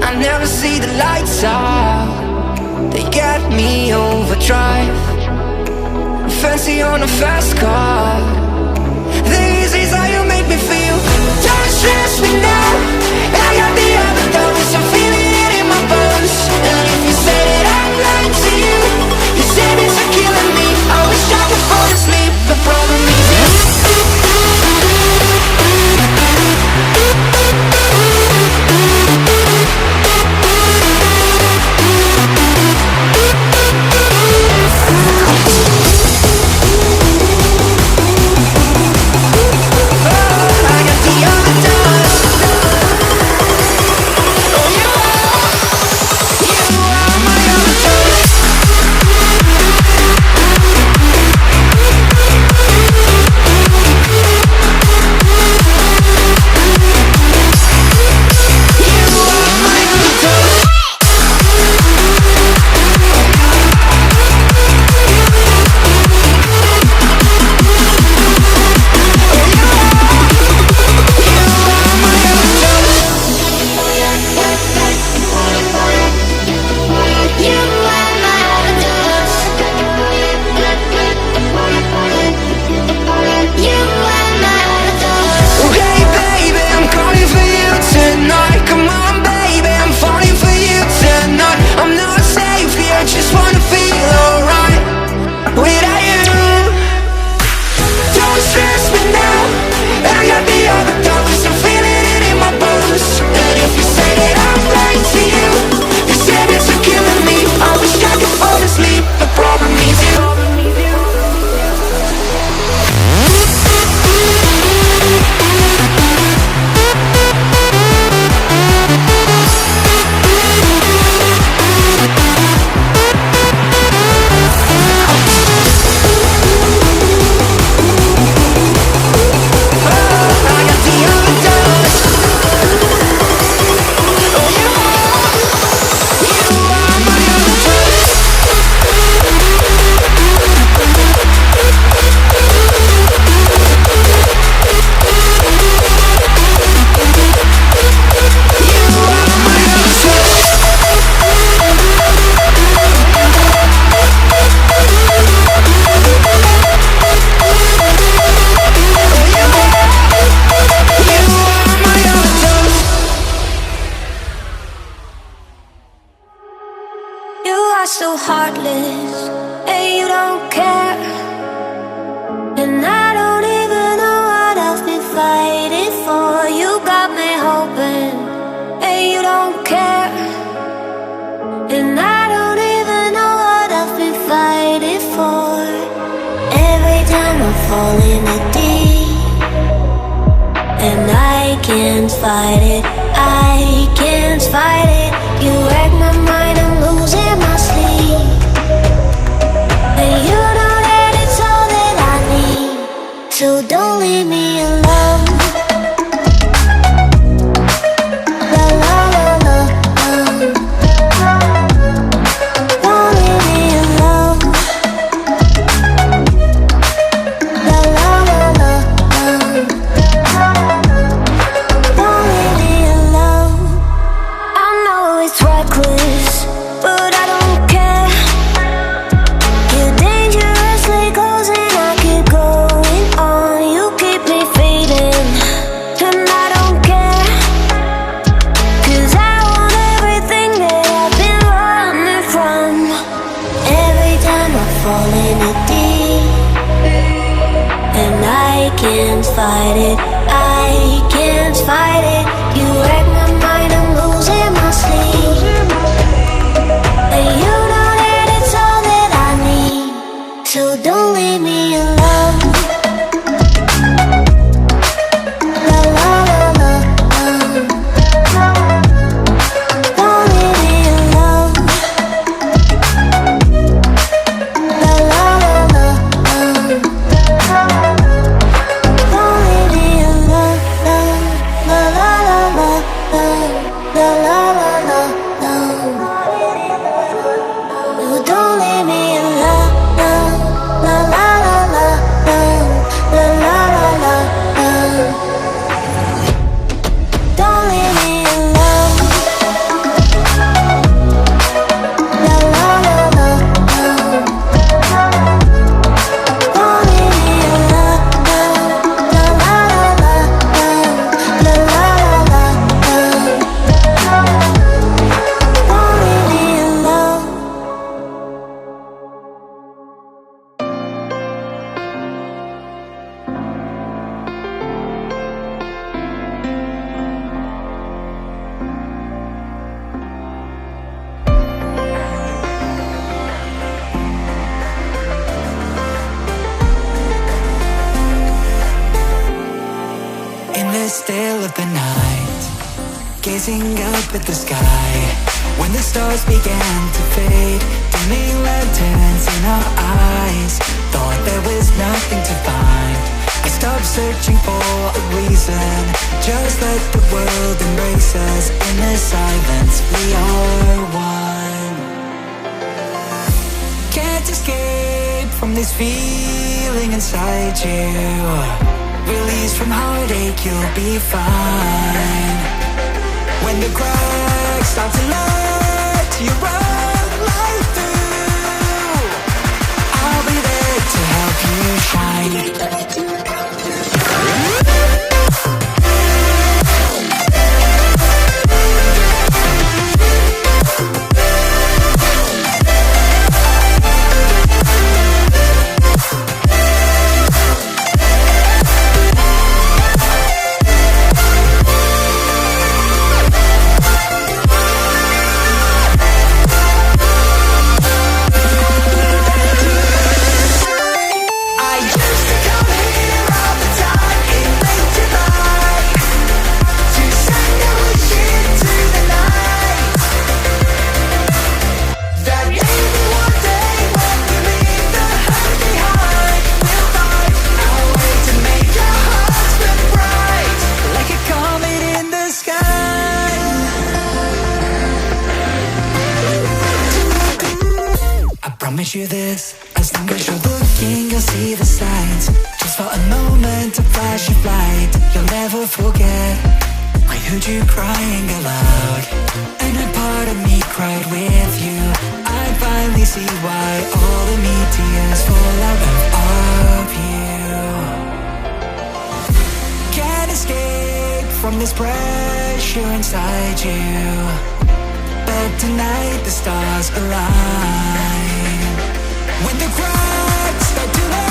I never see the lights out. They got me overdrive. Fancy on a fast car. This is how you make me feel. Don't stress me now. I got the overdose. I'm feeling it in my bones. And if you say that I'm lying to you, you said it's a killing me. I wish I could fall asleep. The problem is you. So heartless, and you don't care. And I don't even know what I've been fighting for. You got me hoping, and you don't care. And I don't even know what I've been fighting for. Every time I fall in the deep, and I can't fight it, I can't fight it. You wreck my mind, I'm losing my sleep. And you know that it's all that I need. So don't leave me alone. La la la la la. Don't leave me alone. La la la la la. Don't leave me alone. I know it's reckless, but I don't care. You're dangerously close and I keep going on. You keep me fading, and I don't care. 'Cause I want everything that I've been running from. Every time I fall in it deep, and I can't fight it, I can't fight it. You wreck my mind, I'm losing my sleep. And you know that it's all that I need. So don't leave me alone. La la la la la. Don't leave me alone. La la la la la. Don't leave me alone. of the night, gazing up at the sky. When the stars began to fade, dimming lanterns in our eyes, thought there was nothing to find. I stopped searching for a reason, just let the world embrace us. In the silence, we are one. Can't escape from this feeling inside you. Release from heartache, you'll be fine. When the cracks start to let you run light through, I'll be there to help you shine. Promise you this, as long as you're looking, you'll see the signs. Just for a moment, a flash of light, you'll never forget. I heard you crying aloud, and a part of me cried with you. I finally see why all the meteors fall out of you. Can't escape from this pressure inside you, but tonight the stars align. When the cracks start to